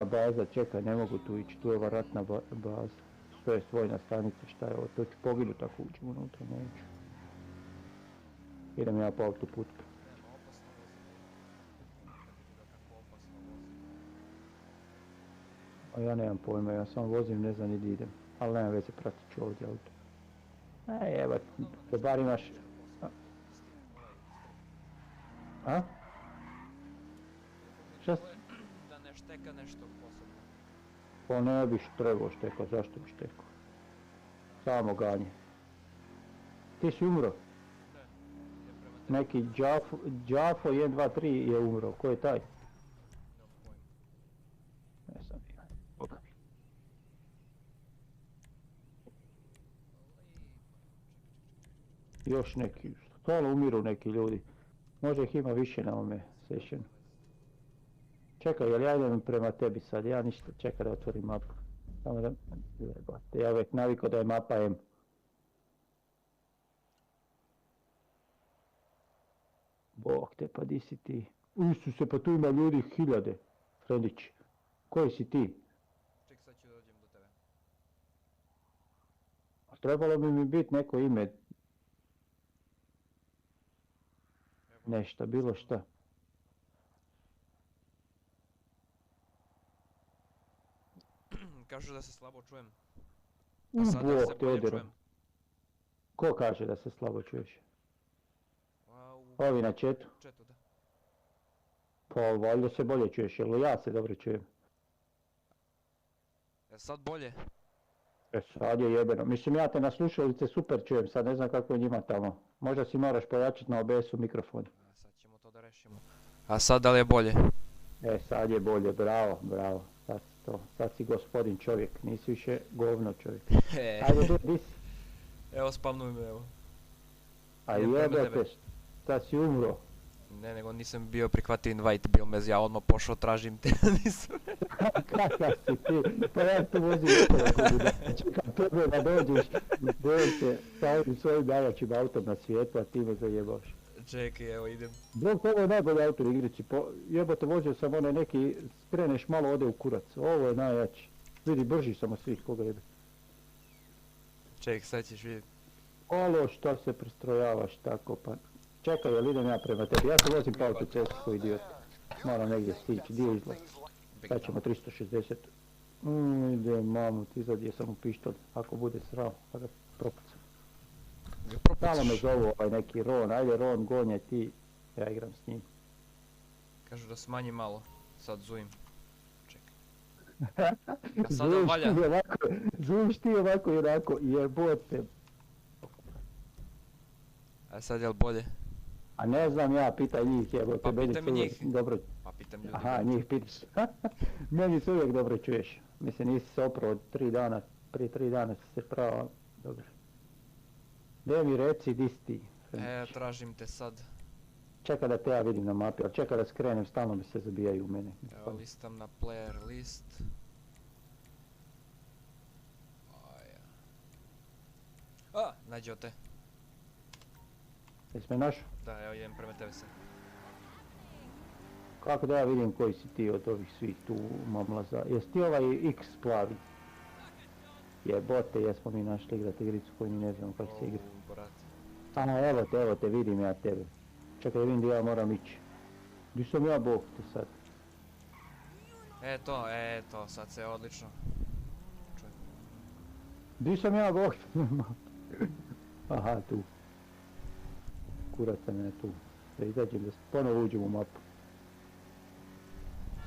baza, čekaj, ne mogu tu ići, tu je ova ratna baza. To je vojna stanica, šta je ovo, to ću poginuti ako uđem unutra, neću. Idem ja po autoputku. Nema, opasno vozilo ima. Kad je vidio kako opasno vozilo. A ja nemam pojma, ja samo vozim, ne znam ni di idem. Ali nema veze, pratit ću ovdje auto. Evo, Pa da bar imaš... nešto posebno. S tim, A? Šta si? Da ne šteka nešto posebno. Pa ne biš trebao štekao, zašto bi štekao? Samo ganje. Ti si umro? Ne, idem prema tebi. Neki Đafo 1, 2, 3 je umro, ko je taj? Nemam pojma. Ne znam ja, boga mi. Još neki, stvarno umiru neki ljudi. Možda ih ima više na ovome sessionu. Čekaj, jel ja idem prema tebi sad, ja ništa, čekaj da otvorim mapu. Samo da, jebate, ja uvijek navikao da je mapa M. Bog te, pa di si ti? Isuse, pa tu ima ljudi hiljade, Fredić. Koji si ti? Ček, sad ću dođem do tebe. A trebalo bi mi biti neko ime. Evo, Nešto, bilo šta. Kažu da se slabo čujem. A sada Bog se te bolje odjerom. čujem. Ko kaže da se slabo čuješ? A u Ovi na chatu? chatu, da. Pa valjda se bolje čuješ, jel ja se dobro čujem? Sad bolje? E sad je jebeno. Mislim ja te na slušalice super čujem, sad ne znam kako je njima tamo. Možda si moraš pojačati na OBS-u mikrofon. Sad ćemo to da rešimo. A sad da li je bolje? E sad je bolje, bravo, bravo. Sad si to, sad si gospodin čovjek, nisi više govno čovjek. Ajde, di si? Evo spavnuj me, evo. A Idem prema jebate, tebe. šta si umro? Ne, nego nisam bio prihvatio invite, bil me ja odmah pošao, tražim te, nisam. Kakav si ti? Pa ja tu vozim okolo kuda. Čekam tebe da dođeš, se sa ovim svojim najjačim autom na svijetu, a ti me zajebavaš. Čekaj, evo idem. Bog, ovo je najbolji auto u igrici, jebote vozio sam onaj neki, skreneš malo ode u kurac, ovo je najjači. Vidi, brži sam od svih, koga jebe. Čekaj, sad ćeš vidjeti. Alo, šta se prestrojavaš tako pa... Čekaj, jel idem ja prema tebi, ja se vozim po autocestu ko idiot. Moram negdje stići, gdje je izlaz? Sad ćemo 360. Idem mamu, ti zadije sam u pištolj, ako bude srao, pa ga propucam. Stalo me zovu ovaj neki Ron, ajde Ron, gonjaj ti, ja igram s njim. Kažu da smanji malo, sad zujim. Čekaj. A sada Zujiš valja. ti ovako, zujiš ti ovako i onako, jebote. A sad jel bolje? A ne znam ja, pitaj njih, jebote, Pa meni pitaj se mi uvijek njih. dobro... Pa pitam ljudi. Aha, njih pitaš. Meni se uvijek dobro čuješ. Mislim, nisi se oprao od 3 dana, prije 3 dana si se pravo, dobro. Daj mi reci, di si ti? Tražim te sad. Čekaj da te ja vidim na mapi, ali čekaj da skrenem, stalno mi se zabijaju u mene. Evo listam na player list. A, nađeo te. Jesi me našao? Da, evo idem prema tebe sad. Kako da ja vidim koji si ti od ovih svih tu mamlaza? Jesi ti ovaj X plavi? Jebote, jesmo mi našli igrati igricu koju ni ne znamo kako se igra. Brat. A, evo te, vidim ja tebe. Čekaj, vidim gdje ja moram ići. Gdje sam ja, Bog te sad? Eto, sad se odlično. Čuj. Gdje sam ja, Bog te? Aha, tu. Kurac sam ja tu. Da izađem, da ponovo uđem u mapu.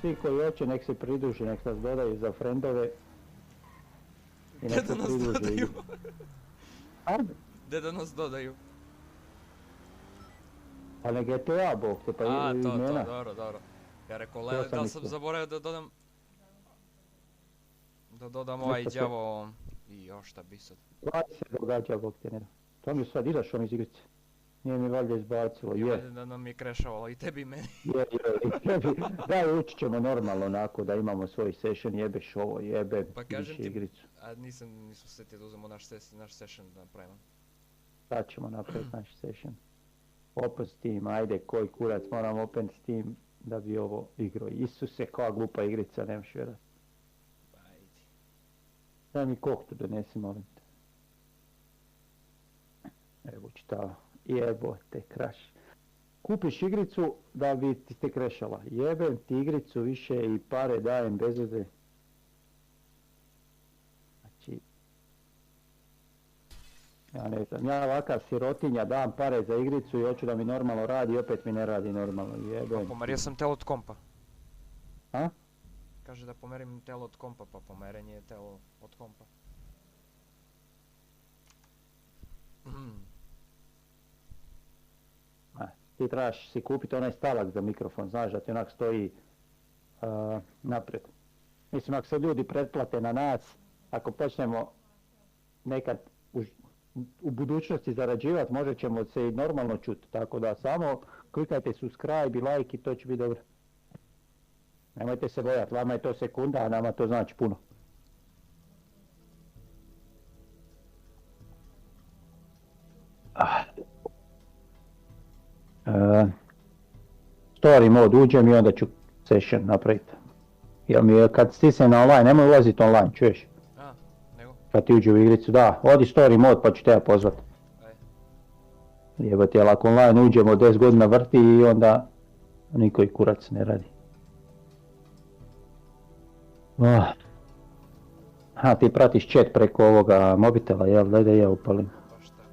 Svi koji hoće, nek se pridruže, nek nas dodaju za friendove. I nek se pridruže. A? Gdje da nas dodaju? Pa ne GTA, Bog te, pa imena. Dobro. Ja rekao, To sam da li mislio. sam zaboravio da dodam... Da dodam ovaj đavo... I još šta bi sad. Kaj se događa, Bog te, ne da. To mi je sad izašao iz igrice. Nije mi valjda izbacilo, I je. valjda da nam je krešavalo i tebi i meni. Je, daj učit ćemo normalno onako da imamo svoj session, jebeš ovo, jebe Pa kažem ti, igricu. a nisam sjetio da uzmemo naš session da napravimo. Sad ćemo napraviti naš session. Open Steam, ajde, koji kurac, moram open Steam. da bi ovo igrao. Isuse, koja glupa igrica, nemaš vjerat. Ajde. Daj mi koktu donesi, molim te. Evo čitava. Jebote, kraš. Kupiš igricu da bi ti te krešala. Jebem ti igricu više i pare dajem bez veze. Znači... Ja ne znam, ja ovakav sirotinja dam pare za igricu i hoću da mi normalno radi i opet mi ne radi normalno. Jebem. Pa pomerio sam telo od kompa. A? Kaže da pomerim telo od kompa, pa pomerenje je telo od kompa. Ti trebaš si kupiti onaj stavak za mikrofon, znaš da ti onak stoji naprijed. Mislim, ako se ljudi pretplate na nas, ako počnemo nekad u budućnosti zarađivati, možda ćemo se i normalno čuti. Tako da samo klikajte subscribe i like i to će biti dobro. Nemojte se bojati, vama je to sekunda, a nama to znači puno. Story mode uđem i onda ću session napraviti. Jer mi je kad stisnem na online, nemoj ulaziti online, čuješ? A, nego? Kad ti uđe u igricu, da, odi story mode pa ću te ja pozvat. Ajde. Jebati, jel ako online uđemo 10 godina vrti i onda niko i kurac ne radi. Ha, ti pratiš chat preko ovoga mobitela, jel? Daj da ja upalim. Baš tako.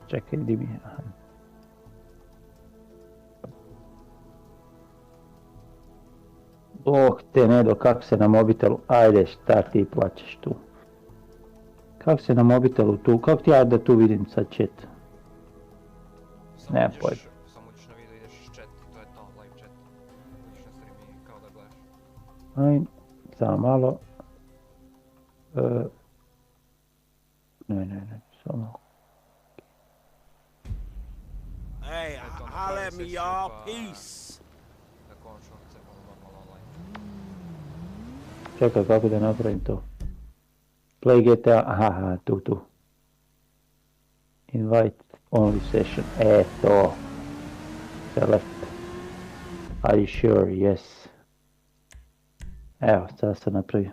Čekaj, di mi je? Aha. Oh te Nedo, kako se na mobitelu, ajde šta ti plaćeš tu? Kako se na mobitelu tu, kako ti ja da tu vidim sad chat? Nema pojma. Samo uđeš na video, ideš chat i to je to, live chat. Uđeš na stream i kao da gledaš. Ajde, samo malo. Ne, samo malo. Hey, holla at me, y'all. Peace. Da konačno cepamo normalno online. Čekaj, kako da napravim to? Play GTA, aha, tu. Invite only session, to. Select. Are you sure? Yes. Evo, sad sam napravio.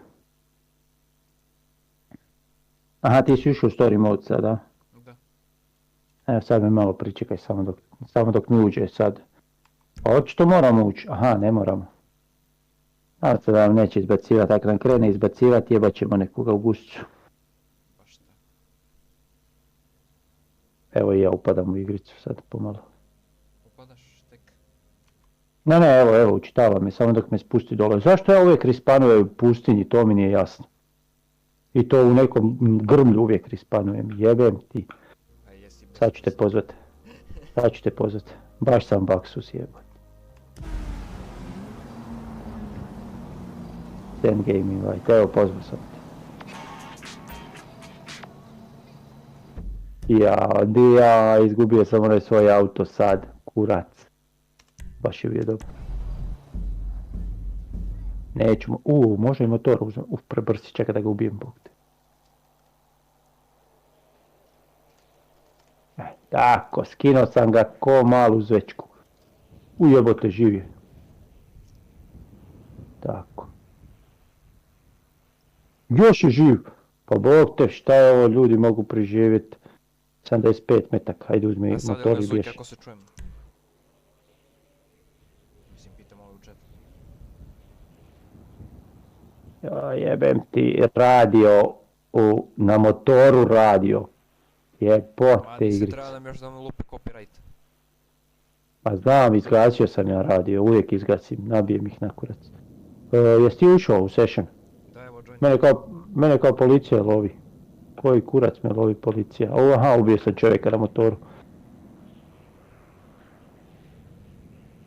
Aha, ti si ušao u story mode sad, da? Da. Evo, sad me malo pričekaj, samo dok mi uđe sad. Pa očito moramo ući, aha, ne moramo. Nadam se da vam neće izbacivati, ako nam krene izbacivati, jebat ćemo nekoga u gušću. Baš tako. Evo i ja upadam u igricu sad pomalo. Upadaš tek. Ne, evo, učitava me, samo dok me spusti dole. Zašto ja uvijek rispanujem u pustinji, to mi nije jasno. I to u nekom grmlju uvijek rispanujem, jebem ti. A jesi bez Sad ću te pozvat. Baš sam baksus jebam. Send game invite, evo pozvao sam te. Izgubio sam onaj svoj auto sad, kurac. Baš je bio dobro. Neću, može i motor uzem, prebrsi, čekaj da ga ubijem, bog te. Tako, skinuo sam ga ko malu zvečku. Ujebote, živio. Tako. Još je živ. Pa bog te, šta je ovo, ljudi mogu preživjeti. 75 metaka, hajde uzmi motor i bježi. Kako se čujemo? Mislim, pitam ovo u chatu. Ja, jebem ti radio na motoru radio. Jebote igrice. Treba nam još da mu lupi copyright. Pa znam, izgasio sam ja radio, uvijek izgasim, nabijem ih na kurac. Jesi ti ušao u session? Da, evo join. Mene kao policija lovi. Koji kurac me lovi policija? Aha, ubio sam čovjeka na motoru.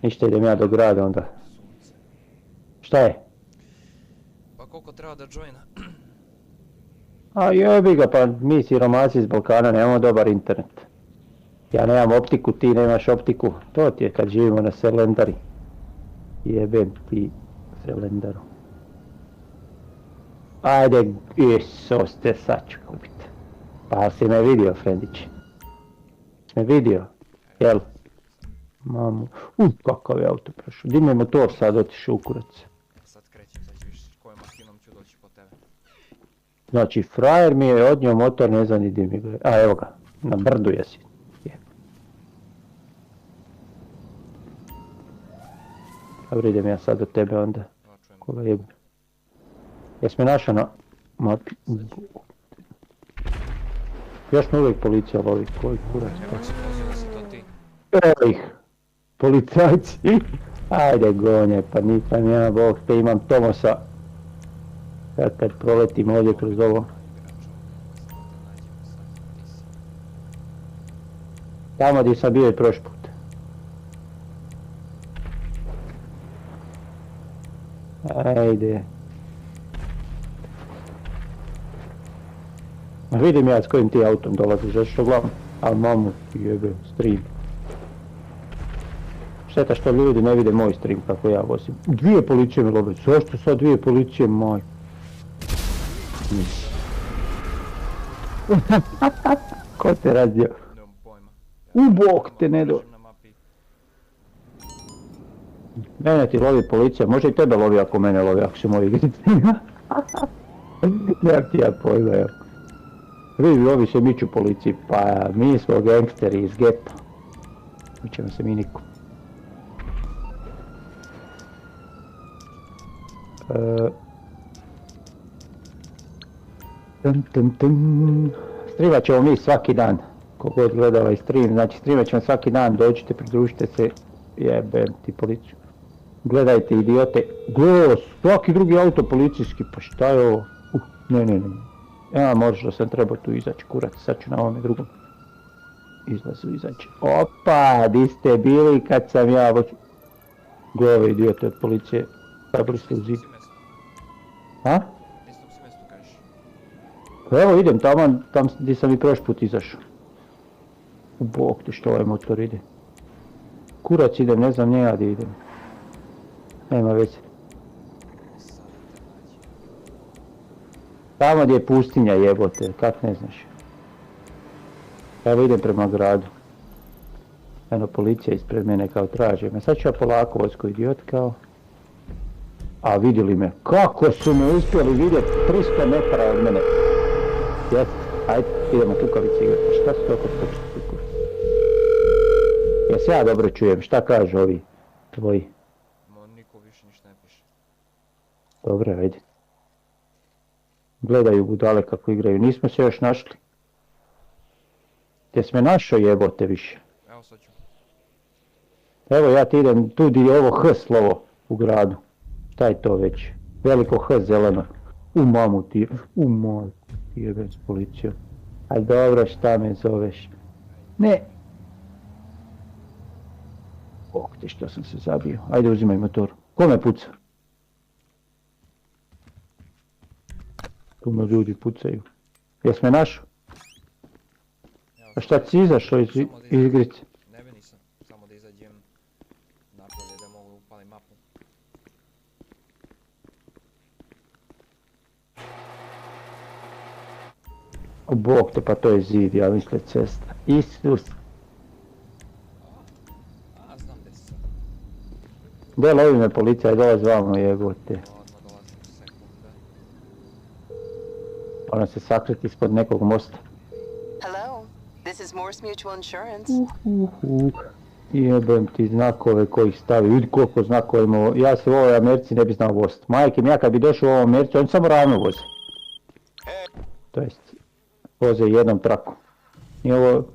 Ništa, idem ja do grada onda. Sunce. Šta je? Pa koliko treba da joina? A jebi ga, pa mi siromasi iz Balkana nemamo dobar internet. Ja nemam optiku, ti nemaš optiku. To ti je kad živimo na Selendari. Jebem ti Selendaru. Ajde, Isus te sad ću kupit. Pa si me vidio, Frendić? Me vidio? Jel? Mamu. Kakav je auto prošao. Di mi je motor sad otišao u kurac? Sad krećem, sad ću viš kojom mašinom ću doći po tebe. Znači, frajer mi je odnio motor, ne znam ni di mi ga je. A, evo ga, na brdu jesi. Dobro, idem ja sad do tebe onda. Koga jebim. Jes me našao na mapi? Još me uvijek policija lovi, koji kurac. Evo se pozio da si to ti. Evo ih, policajci. Ajde gonje, pa nisam ja, bog te imam Tomosa. Ja kad proletim ovdje kroz ovo. Tamo gdje sam bio i prošli put. Ajde. Ma vidim ja s kojim ti autom dolaziš, zašto glavno? A mamu ti jebe, stream. Šteta što ljudi ne vide moj stream kako ja vozim. Dvije policije me love, zašto sad dvije policije moj? Ko te razdio? Nemam pojma. Bog te ne do... Mene ti lovi policija, može i tebe lovi ako mene lovi, ako su moji igrici. Nemam ti ja pojma, evo. Vidi, ovi se miču policiji, pa mi smo gangsteri iz geta. Mičemo se mi nikom. Streamat ćemo mi svaki dan, kogod gleda ovaj stream, znači streamat ćemo svaki dan, dođite, pridružite se, jebem ti policiju. Gledajte idiote, gledaj, svaki drugi auto policijski, pa šta je ovo? Ne. Ja možda sam trebao tu izaći, kurac, sad ću na ovome drugom izlazu izaći. Opa, di ste bili kad sam ja gledaj ove idiote od policije, sabili ste u zid. A? Evo idem tamo gdje sam i prošli put izašao. Bog ti što ovaj motor ide. Kurac idem, ne znam njega gdje idem. Nema veze. Tamo gdje je pustinja jebote, kak ne znaš. Evo idem prema gradu. Eno policija ispred mene kao traže me. Sad ću ja polako voziti ko idiot kao. A vidjeli me. Kako su me uspjeli vidjeti 300 metara od mene. Jest, ajde, idemo kukavice igrati. Šta su to kod kukavice? Jes ja dobro čujem, šta kažu ovi tvoji? Niko više ništa ne piše. Dobro, ajde. Gledaju budale kako igraju, nismo se još našli. Te sme našao jebote više. Evo sad ću. Evo ja ti idem tu di je ovo H slovo u gradu. Šta je to već? Veliko H zeleno. U mamu ti, jebem s policijom. Aj dobro, šta me zoveš? Ne. Bog ti što sam se zabio. Ajde uzimaj motor. Ko me puca? Tu me ljudi pucaju. Jes me našao? A šta si izašao iz igrice? Ne bi nisam, samo da izađem napolje da mogu upalim mapu. O Bog te, pa to je zid, ja misle cesta. Isus. A, znam gdje si sad. Gdje lovi me policija, dolazi vamo jebote. Odmah dolazim u sekunde. Ona se sakriti ispod nekog mosta. Hello, this is Morse Mutual Insurance. Jebem ti znakove koji stavi, vidi koliko znakova imao. Ja se u ovoj Americi ne bi znao voziti. Majke mi, ja kad bi došao u ovom Americi, oni samo ravno voze. To jest, voze jednom trakom. I ovo...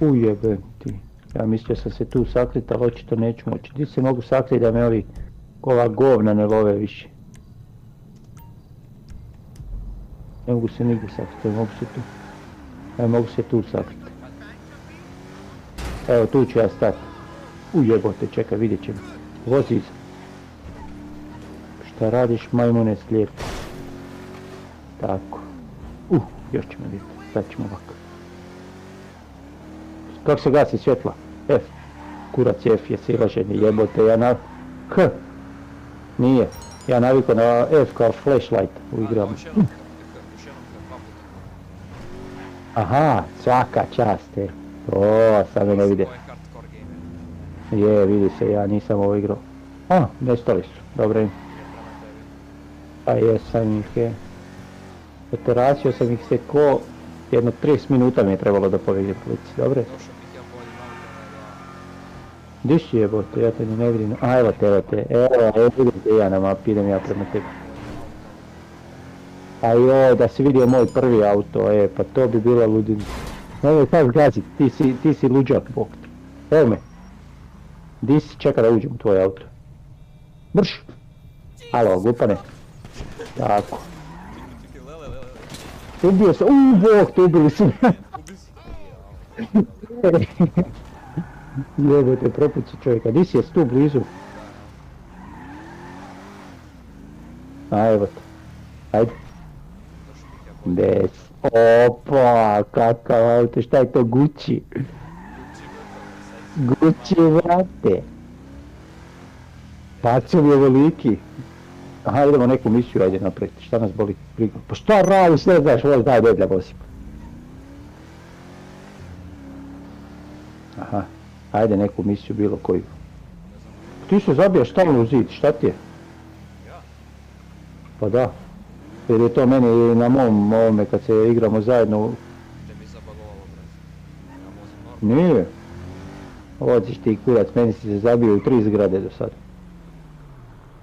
Ujebem ti. Ja mislio sam se tu sakriti, ali očito neću moći. Gdje se mogu sakriti da me ova govna ne love više? Ne mogu se nigdje sakriti, mogu se tu. Ne mogu se tu sakriti. Evo tu ću ja stati. Ujebote, čekaj, vidjet ćemo. Vozi iza. Šta radiš, majmune slijep? Tako. Još ćemo vidjeti, sad ćemo ovako. Kako se gasi svjetla? F. Kurac F je silaženje, jebote, ja H. Nije. Ja navikao na F kao flashlight u igrama. Aha, svaka čast, O, sad me ne vide. Ovo je hardcore gamer. Je, vidi se, ja nisam ovo igrao. Nestali su, dobro im. Ide prema tebi. Pa jesam ih je. Poterasio sam ih se ko... Jedno 30 minuta mi je trebalo da poveđem policiji, dobro? Došao bih ja boljim autom Di si jebote, ja te ni ne vidim. Evo te, evo vidim te ja na mapi, idem ja prema tebi. A joj, da si vidio moj prvi auto, pa to bi bila ludina. Nemoj sad gazit, ti si luđak, bog ti. Evo me. Di si, čeka da uđem u tvoj auto. Brš! Alo, glupane. Tako. Čekaj, lele. Ubio sam, bog te ubili su. Jebote, propuci čovjeka, di si, jesi tu blizu? A evo te, ajde. Des, opa, kakav auto, šta je to, Gucci? Gucci, vrate. Bacio mi je veliki. Aha, idemo neku misiju, ajde naprijed, šta nas boli briga? Pa šta radiš, ne znaš, daj deblja vosim. Aha, ajde neku misiju bilo koju. Ti se zabijaš stalno u zid, šta ti je? Ja? Pa da. Jer je to meni na mom ovome kad se igramo zajedno. Te mi zabagovalo, brez. Ja vozim normalno. Nije. Voziš ti kurac, meni si se zabio u 3 zgrade do sada.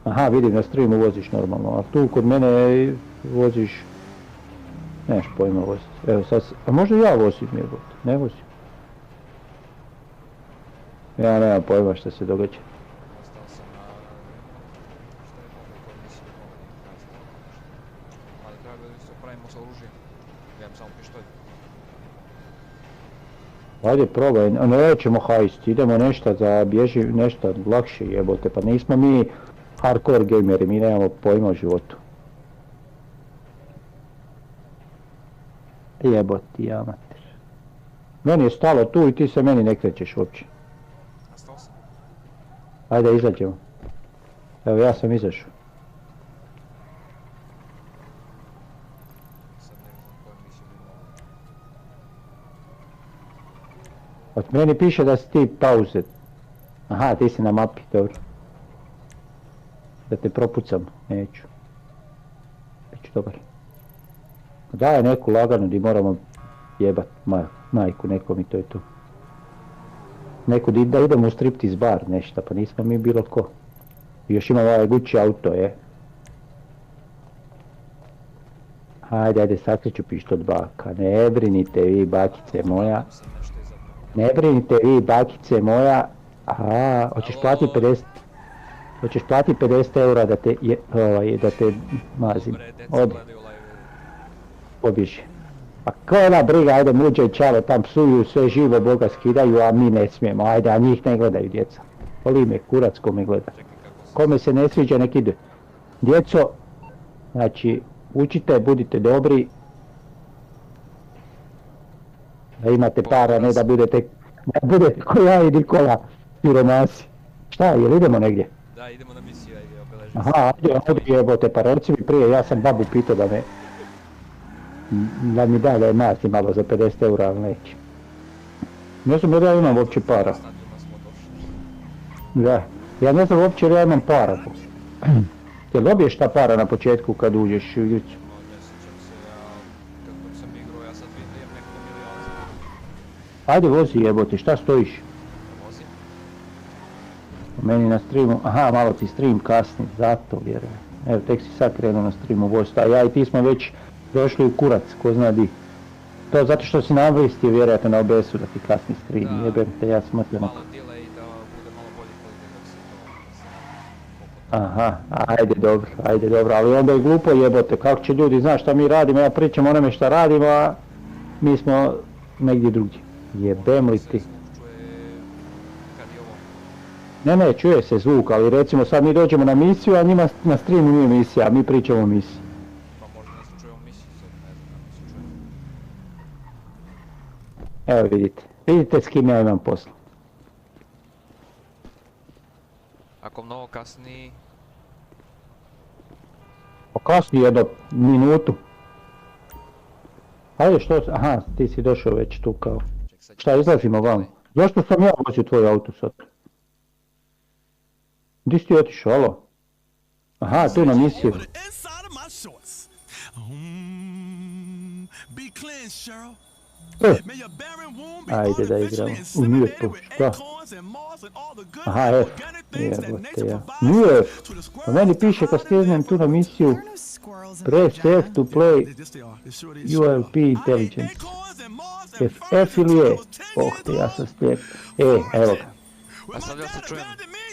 Aha, vidim na streamu voziš normalno, a tu kod mene voziš... Nemaš pojma voziti. Evo sad se... A možda ja vozim jebote, ne vozim. Ja nemam pojma što se događa. Ostao sam na... Šta je ovo koji nisi imao neki kasno? Ali treba da se opravimo sa oružjem. Ja imam samo pištolj. Ajde probaj, nećemo hajst, idemo nešto za bježi, nešto lakše jebote, pa nismo mi hardcore gameri, mi nemamo pojma o životu. Jeboti, amater. Meni je stalo tu i ti se meni ne krećeš uopće. Nastao sam. Ajde, izađemo. Evo, ja sam izašao. Sad ne znam koju misiju bi imao. Od meni piše da si ti pauze. Aha, ti si na mapi, dobro. Da te propucam, neću. Biću dobar. Daj neku laganu di moramo jebat majku nekom i to je to. Neku da idemo u striptease bar, nešta, pa nismo mi bilo ko. Još imamo ovaj Gucci auto, Ajde, sakriću pištolj baka, ne brinite vi bakice moja. Ne brinite vi bakice moja. Aha, hoćeš platiti 50... Hoćeš platiti 50 eura da te mazim. Odi. Pobježi. Pa ko je ona briga, ajde muđe i čale tam psuju, sve živo Boga skidaju, a mi ne smijemo. Ajde, a njih ne gledaju djeca. Boli me kurac ko me gleda. Kome se ne sviđa nek ide. Djeco, znači, učite, budite dobri. Da imate para, ne da budete ko ja i Nikola, siromasi. Šta, jel idemo negdje? Da, idemo na misiju, ajde, obeležim se. Aha, ajde jebote, pa reci mi prije, ja sam babu pitao da mi da masti malo za 50 eura, ali neće. Ne znam da ja imam uopće para. Stadijuma smo došli. Da, ja ne znam uopće da ja imam para. Jel dobiješ ta para na početku kad uđeš u igricu? Ne sjećam se, kako sam igrao, ja sad vidim da imam nekoliko miliona. Ajde vozi jebote, šta stojiš? Vozim. Meni na streamu, aha, malo ti stream kasni, zato vjerujem. Evo, tek si sad krenuo na streamu voziti, a ja i ti smo već došli u kurac, ko zna di. To zato što si navistio vjerojatno na OBS-u da ti kasni stream, jebem te, ja smatram. Malo delay da bude malo bolji kvalitet dok se to... Aha, ajde dobro, ali onda je glupo jebote, kako će ljudi znaš šta mi radimo, ja pričam onome šta radimo, a mi smo negdje drugdje. Jebem li ti? Ne, čuje se zvuk, ali recimo sad mi dođemo na misiju, a njima na streamu nije misija, a mi pričamo o misiji. Pa možda ne se čuje o misiji sad, ne znam kako se čuje. Evo vidite s kim ja imam posla. Ako mnogo kasni... Pa kasni jedno minutu. Ajde što, aha, ti si došao već tu kao. Ček, sad Šta, izlazimo vam? Zašto sam ja vozio tvoj auto sad? Di si ti otišao, alo? Aha, tu na misiju. Over the inside of my shorts. Be cleansed, Cheryl. May your barren womb be Ajde da artificially igramo. inseminated Lijepo, with šta? acorns and moss and all the good Aha, F. organic things that Jebote nature ja. provides Nije F. to the Pa squirrels, meni the piše kad hyenas, stignem tu na misiju, There are no squirrels in press Montana. F to play Yes, they are. They sure is. ULP I ate Intelligence. acorns and moss and F, ferns F ili until I E? was 10 Oh years te, ja old. sam slijep. E, evo ga. When A my sad ja dad se čujem. abandoned me,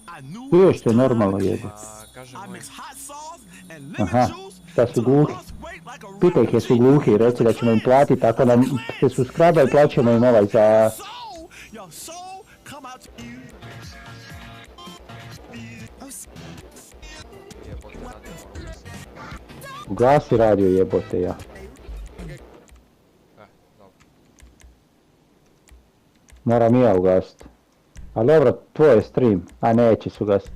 I knew it Čuješ was se time normalno to jebe. Pa, kaže I moj. mix hot sauce and Aha, lemon juice šta su till I gluhi? lost weight like a Pitaj ih jesu refugee. gluhi, reci da ćemo im platiti, ako nam se subscribe i plaćamo im ovaj za... Soul, your soul come out to you. Jebote, radio. Ugasi radio jebote ja. Dobro. Moram i ja ugasiti. Ali dobro, tvoj je stream, a neće se ugasiti.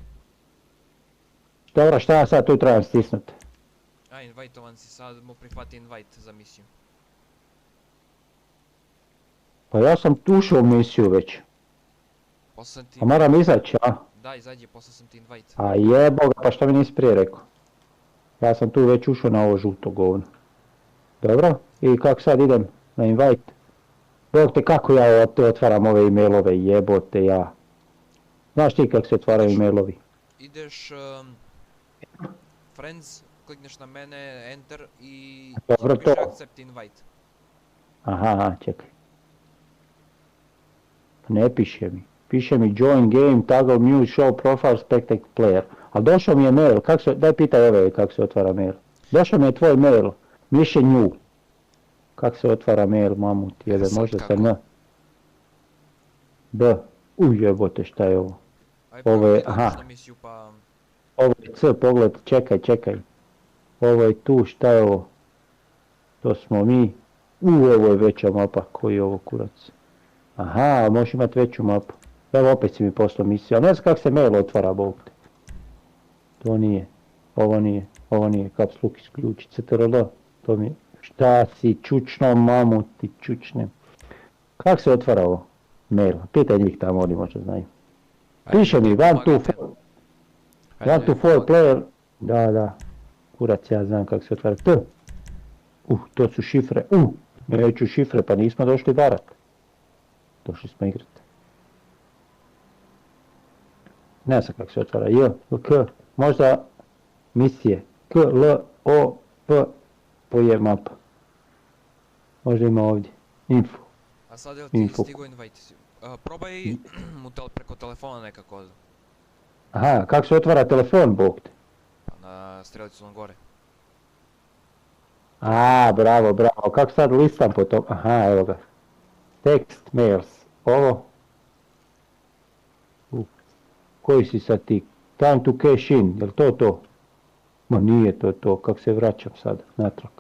Dobro, šta ja sad tu trebam stisnuti? A, invajtovan si, sad mu prihvati invite za misiju. Pa ja sam ušao u misiju već. Poslao sam ti... A moram izaći, a? Da, izađi, poslao sam ti invite. A jebo ga, pa šta mi nisi prije rekao? Ja sam tu već ušao na ovo žuto govno. Dobro, i kako sad idem na invite? Bog te kako ja otvaram ove e-mailove, jebote ja. Znaš ti kako se otvaraju e-mailovi? Ideš... Friends, klikneš na mene, enter i... Dobro, piše to. accept invite. Aha, čekaj. Ne piše mi. Piše mi join game, toggle mute, show profile, spectac player. Ali došao mi je mail, daj pitaj ove kako se otvara mail. Došao mi je tvoj mail, Miše nju. Kako se otvara mail, mamut, jebe, sad možda kako? sam N. B. Jebote, šta je ovo? Aj, Ovo je- pogledaj, aha. na misiju pa... Ovo je C, pogled, čekaj. Ovo je tu, šta je ovo? To smo mi. Ovo je veća mapa, koji je ovo kurac? Aha, možeš imati veću mapu. Evo opet si mi poslao misiju, ali ne znam kako se mail otvara, bog te. To nije, ovo nije, caps lock isključi, CTRL, to mi je. Šta si, čučno, mamu ti čučnem. Kako se otvara ovo? Mail, pitaj njih tamo, oni možda znaju. Piše mi, 1, 2, 4. 1, 2, 4 player, da, kurac ja znam kako se otvara, T. To su šifre, neću šifre, pa nismo došli barat. Došli smo igrat. Ne znam kako se otvara, J, K, možda misije, K, L, O, P, po je mapa. Možda ima ovdje, info. A sad je ti Info. stigo invite. Probaj mu preko telefona nekako. Aha, kako se otvara telefon, bog te? Pa na strelicom gore. A, bravo, kako sad listam po tom, aha, evo ga. Text, mails, ovo. Koji si sad ti? Time to cash in, jel to? Ma nije to, kako se vraćam sad, natrag.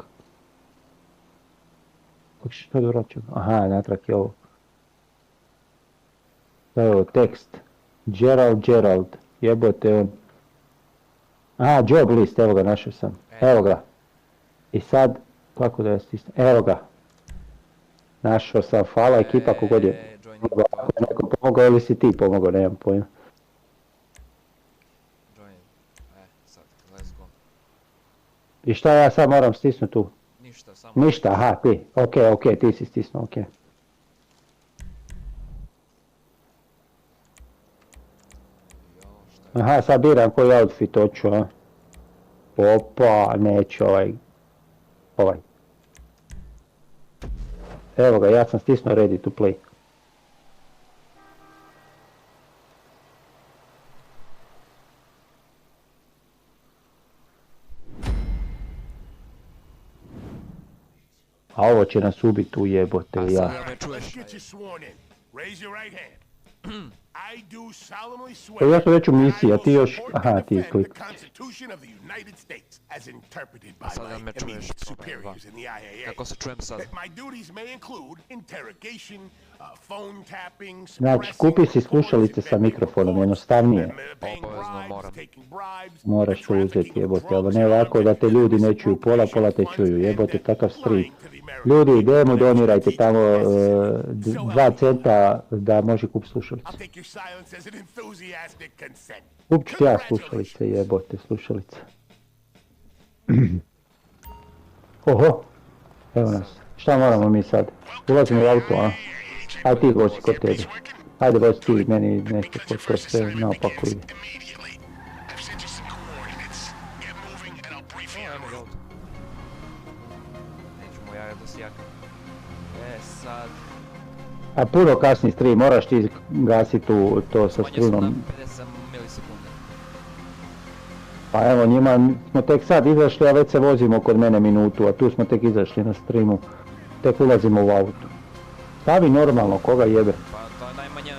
Kako se sad vraćam? Aha, natrag je ovo. Evo, tekst. Gerald, jebote on. Aha, job list, evo ga, našao sam. Evo ga. I sad, kako da ja stisnem? Evo ga. Našao sam, hvala ekipa kogod je. Ako je neko pomogao ili si ti pomogao, nemam pojma. Join. Sad, let's go. I šta ja sad moram stisnuti tu? Ništa, samo... Ništa, aha, ti. Ok, ti si stisnuo, ok. Jo, šta je? Aha, sad biram koji outfit hoću, a. Opa, neću ovaj. Evo ga, ja sam stisnuo ready to play. A ovo će nas ubiti u jebote, A ja. sad me Let's čuješ. get you sworn in. Raise your right hand. I do solemnly Pa swear ja sam već u that I misiji, a will ti još, support aha, and ti defend klik. the Constitution of the United States as interpreted by sad da my me čuješ, immediate probaj, superiors in the IAA. Kako se čujem sad? That my duties may include interrogation, phone tapping, Znači, kupi si slušalice sa mikrofonom, jednostavnije. Obavezno moram. Moraš to uzeti, jebote, ali ne ovako da te ljudi ne čuju, pola te čuju, jebote, takav stream. Ljudi, idemo, donirajte tamo 2 centa da može kup slušalice. I'll take your silence as an enthusiastic consent. Kupit ću ja slušalice, jebote slušalice. Oho, evo nas. Šta moramo mi sad? Ulazimo u auto, a? Aj ti vozi kod tebe. Ajde vozi ti, meni nešto kod to sve naopako ide. Ajmo ga auto. Nećemo ja da sjaka. Sad... A puno kasni stream, moraš ti gasiti to sa Smanjio sam na streamom. 50 milisekunde. Pa evo, njima smo tek sad izašli, a već se vozimo kod mene minutu, a tu smo tek izašli na streamu. Tek ulazimo u auto. Stavi normalno, koga jebe. Pa to je najmanja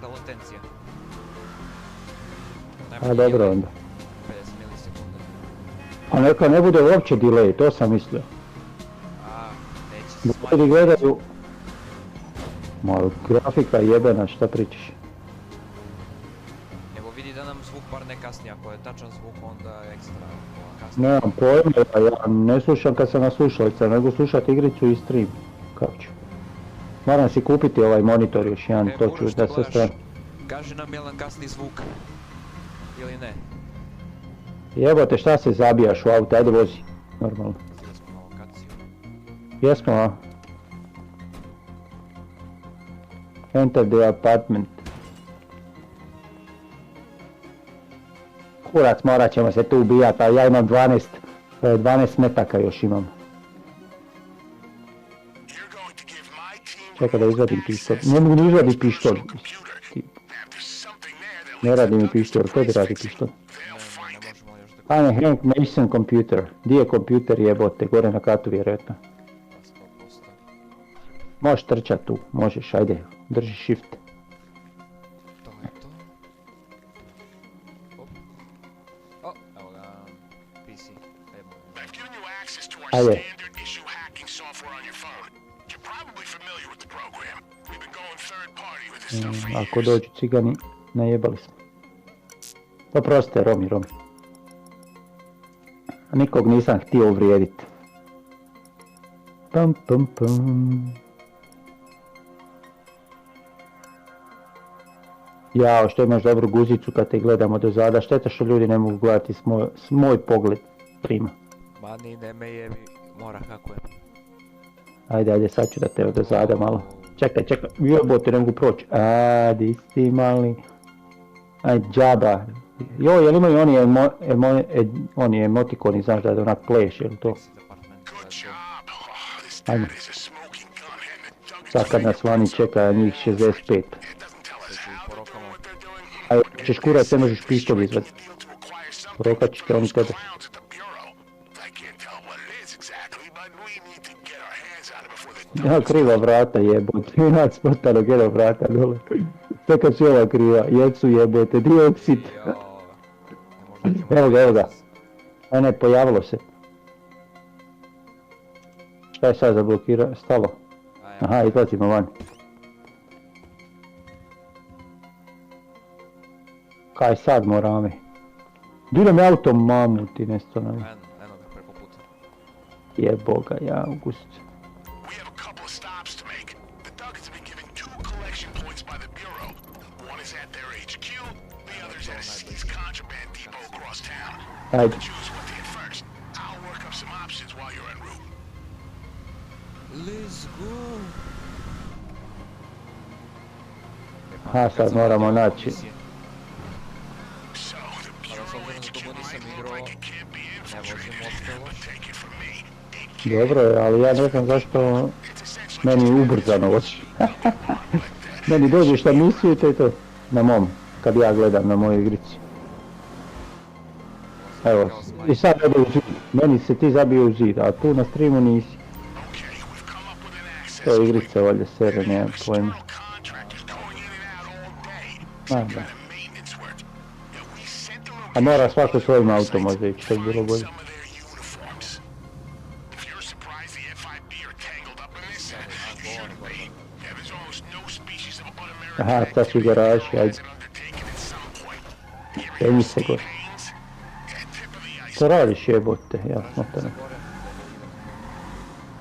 latencija. A dobro onda. 50 milisekunde. A neka ne bude uopće delay, to sam mislio. A, neće se Ljudi smanjiti. gledaju... Ma grafika jebena, šta pričaš? Evo vidi da nam zvuk bar ne kasni, ako je tačan zvuk onda ekstra kasni. Nemam pojma, ja ne slušam kad sam na slušalica, nego slušat igricu i stream. Kako ću? Moram si kupiti ovaj monitor još jedan, to ću da sve strane. Kaži nam jel nam kasni zvuk. Ili ne. Jebote, šta se zabijaš u auto, ajde vozi. Normalno. Zili smo na lokaciju. Jesmo, a? Enter the apartment. Kurac, morat ćemo se tu ubijat, a ja imam 12 metaka još imam. You're going to give my team Čekaj da izvadim pištolj. Ne mogu ni izvaditi pištolj. there's something there that Ne radi mi pištolj, tebi radi pištolj. they'll find it. Možemo još da Ajme, Hank Mason computer. Di je kompjuter jebote, gore na katu vjerojatno. 100%. Možeš trčat tu, možeš, ajde, drži shift. To je to. Op. O, evo ga, PC. Ajmo. I've given you access to our Ajde. standard issue hacking software on your phone. You're probably familiar with the program. We've been going third party with this stuff for Ako years. dođu cigani, najebali smo. Oprostite, Romi. Nikog nisam htio uvrijedit. Pam pam pam. Jao, što imaš dobru guzicu kad te gledamo do zada, šteta što ljudi ne mogu gledati s moj pogled prima. Mani, ne me jebi, mora kako je. Ajde, sad ću da te do zada malo. Čekaj, jebote, ne mogu proći. A, di si mali. Aj, džaba. Joj, jel imaju oni emotikoni, znaš da je onak pleš, jel to? Exit apartment. Good job. Oh, this Ajmo. dad is a smoking gun, and the Doug is Sad kad nas vani čeka njih 65. It doesn't tell us Sad ću ih how they're porokamo. doing what they're doing. Ajde, ćeš kurac, ne možeš pištolj izvaditi. Deal to acquire something Porokat ćete oni tebe. clowns at the bureau. I can't tell what it is exactly, but we need to get our hands on it before they Ja, kriva vrata jebote, ja spontano gledam vrata dole. Sve kad su ova kriva, jecu jebote, dioksid. Jo, ne možda ćemo... Evo ga. A ne, pojavilo se. Šta je sad zablokirao? Stalo. Aha, izlazimo van. Kaj sad morame? Idem autom, mamu ti nešto nam. Eno ga preko puta. Jeboga, ja August. We have a couple of stops to make. The Duggars have been given 2 collection points by the Bureau. One is at their HQ, the other is at a seized contraband depot across town. Ajde. Choose what to hit first. I'll work up some options while you're en route. Let's go! Aha, sad moramo naći. So, the Kada s Bureau obzirom da HQ dugo nisam might look igrao, like it can't be ne infiltrated, vozim uopšte but loš. take it from me. Dobro je, ali ja ne znam zašto It's essentially meni ubrzano vozi. Meni dođeš na misiju i to je to. Na mom, kad ja gledam na mojoj igrici. Evo, i sad zabio u zid. Meni se ti zabio u zid, a tu na streamu nisi. okay, we've come up with an access To je igrica, valjda sere, nemam pojma. contractors going in and out all day. Da, Some da. kind of maintenance work. Yeah, we sent the A mora location svako to svojim the autom site možda ići, to bi bilo find bolje. some of their uniforms. If you're surprised the FIB are tangled up in this, you shouldn't be. Yeah, there's almost no species of un-American Aha, sad su garaži, ajde. as an undertaking at some point. Here Penji we se go, gore. Haynes. Yeah, tip of the Što iceberg. radiš jebote, ja smotan.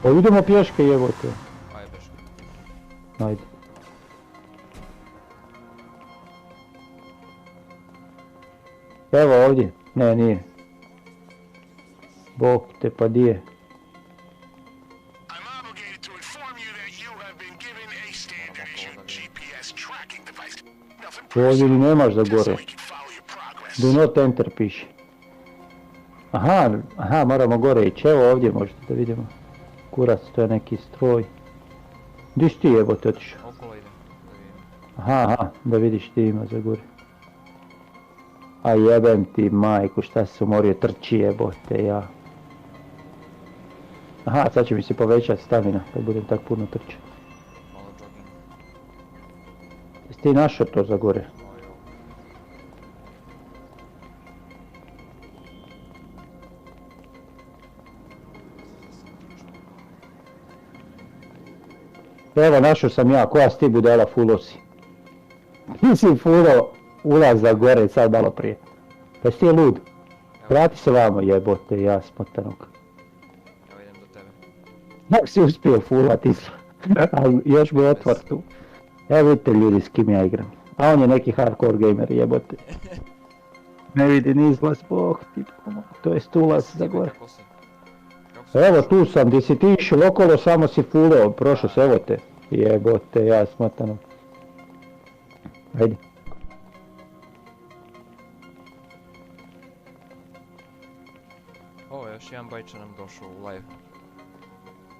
O, idemo pješke jebote. Ajde beška. Ajde. Evo ovdje. Ne, nije. Bog te pa di je. I'm obligated to inform you that you have been given a standard issue GPS tracking device. Nothing Ovdje ni nemaš za just so gore. we can follow your progress. Do not enter piše. Aha, moramo gore ići. Evo ovdje možete da vidimo. Kurac, to je neki stroj. Di si ti jebote otišao? Okolo idem, da vidim. Aha, da vidiš ti ima za gore. A jebem ti majku, šta se umorio, trči jebote ja. Aha, sad će mi se povećati stamina, kad budem tak puno trčao. Malo jogging. Jesi ti našao to za gore? Ojo. Evo, našao sam ja, koja si ti budala fulo si? Ti si fulo ulaz za gore sad malo prije. Pa si ti lud? Vrati se vamo jebote, ja smotanog. Evo idem do tebe. Jak si uspio fulat izla? Ali još bi otvor tu. Evo vidite ljudi s kim ja igram. A on je neki hardcore gamer jebote. Ne vidi ni izlaz, bog ti pomogu. To jest ulaz za gore. Kako si? Kako si Evo došao? tu sam, gdje si ti išao okolo, samo si fulao, prošao se, evo te. Jebote, ja smotanog. Ajde. Ovo, još jedan bajča nam došao u live.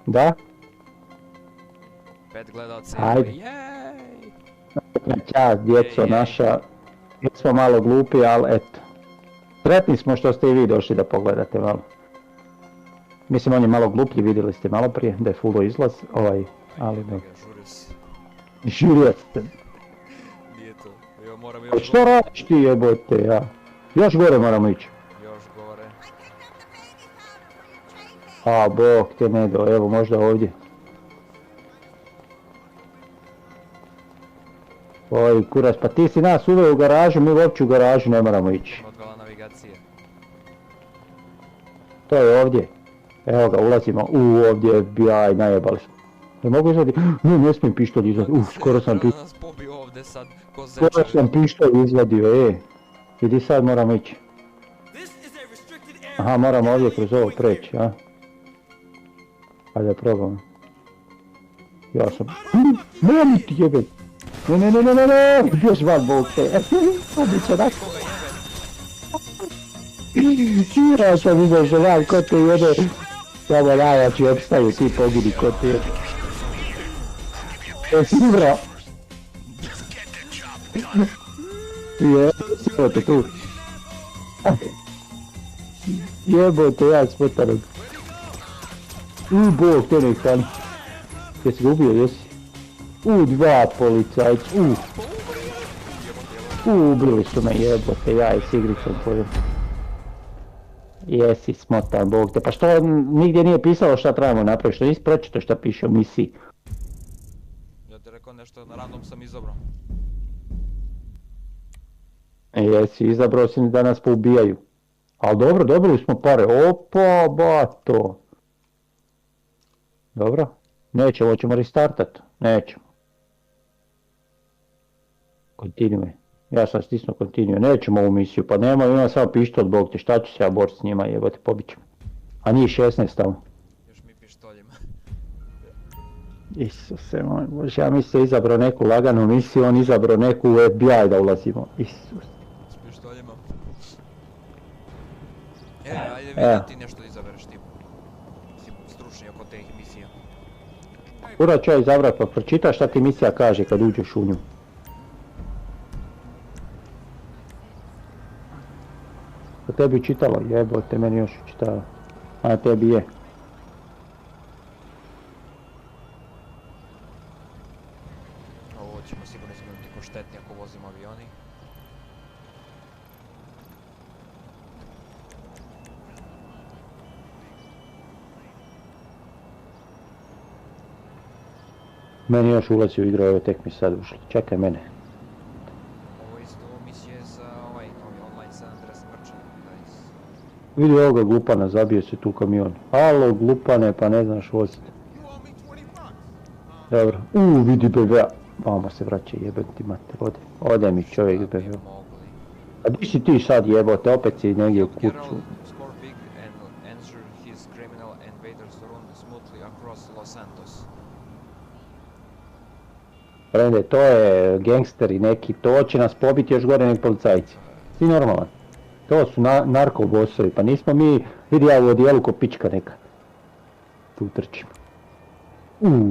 Da? 5 gledalci. Ajde. Jej! Ćao djeco Ej, ej. naša. Mi smo malo glupi, ali eto. Sretni smo što ste i vi došli da pogledate malo. Mislim on je malo gluplji, vidjeli ste malo prije da je fulo izlaz, ali da. Žurio si. Žurio ste. Nije to. Jo, moram A još što radiš ti jebote ja? Još gore moramo ići. Još gore. A bog te ne do, evo možda ovdje. Oj kurac, pa ti si nas uveo u garažu, mi uopće u garažu ne moramo ići. Odgala navigacije. To je ovdje. Evo ga, ulazimo. Ovdje je FBI, najebali smo. Ne mogu izvaditi? Ne smijem pištolj izvaditi. Skoro sam pištolj. nas pobio ovdje sad, ko Skoro zečar. sam pištolj izvadio, Vidi sad moramo ići. Aha, moramo ovdje kroz ovo preći, a? Ajde, probamo. Ja sam... Ne ti jebe! Ne! Još van bog te! Odit će nak... Ja sam izašao van, ko te jebe! Samo najjači opstaju, ti pogidi ko te jebe. Sibro! Jebote tu! Jebote, ja smotanog. Bog te ne hrani. Jesi ga ubio, jesi? Dva policajca, ubili su me jebote, ja i s igricom tvojom. Jesi smotan, bog te, pa što nigdje nije pisalo šta trebamo napraviti, što nisi pročito šta piše u misiji? Ja ti rekao nešto, na random sam izabrao. Jesi, izabrao si da nas poubijaju. Ali dobro, dobili smo pare, opa, bato. Dobro, nećemo, hoćemo restartat, nećemo. Continue. Ja sam stisnuo continue, nećemo ovu misiju, pa imam samo pištolj, bog te, šta ću se ja boriti s njima, jebote, pobit ćemo. A njih 16 tamo. Još mi pištoljima. Isuse moj Bože, ja mislim izabrao neku laganu misiju, on izabrao neku u FBI da ulazimo. Isus. S pištoljima. Ajde vidi da ti nešto izabereš ti. Si stručni oko teh misija. Kura ću ja izabrat, pa pročita šta ti misija kaže kad uđeš u nju. Ko tebi čitalo, jebote, meni još čitalo. A tebi je. Ovo ćemo sigurno izgledati ko štetni ako vozimo avioni. Meni još ulazi u igru, evo tek mi sad ušli. Čekaj mene. Ovo je isto misije za ovaj novi online San Andreas Merchant, guys. Vidi ovoga glupana, zabio se tu u kamion. Alo, glupane, pa ne znaš voziti. Dobro. Vidi BBA. Mama se vraća, jebem ti mater, ode mi čovjek BBA. Mogli. A di si ti sad jebote, opet si negdje u kuću. Gerald score big and ensure his criminal invaders run smoothly across Los Santos. Frende, to je gangsteri neki, to će nas pobiti još gore nek policajci. Ti normalan. To su narko bosovi, pa nismo mi, vidi ja u odijelu ko pička neka. Tu trčim.